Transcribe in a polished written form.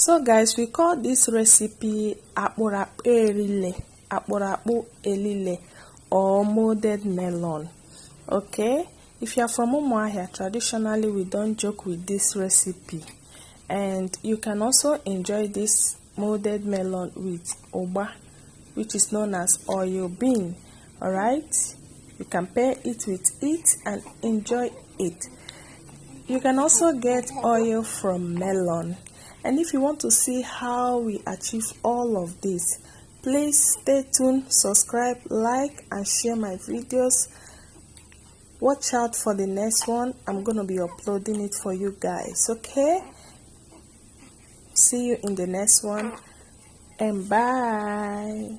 So guys, we call this recipe Akpuruakpu Elile, Akpuruakpu Elile, or molded melon. Okay, if you are from Umuahia, traditionally we don't joke with this recipe, and you can also enjoy this molded melon with oba, which is known as oil bean. All right, you can pair it with it and enjoy it. You can also get oil from melon. And if you want to see how we achieve all of this, please stay tuned, subscribe, like, and share my videos. Watch out for the next one. I'm going to be uploading it for you guys, okay? See you in the next one, and bye.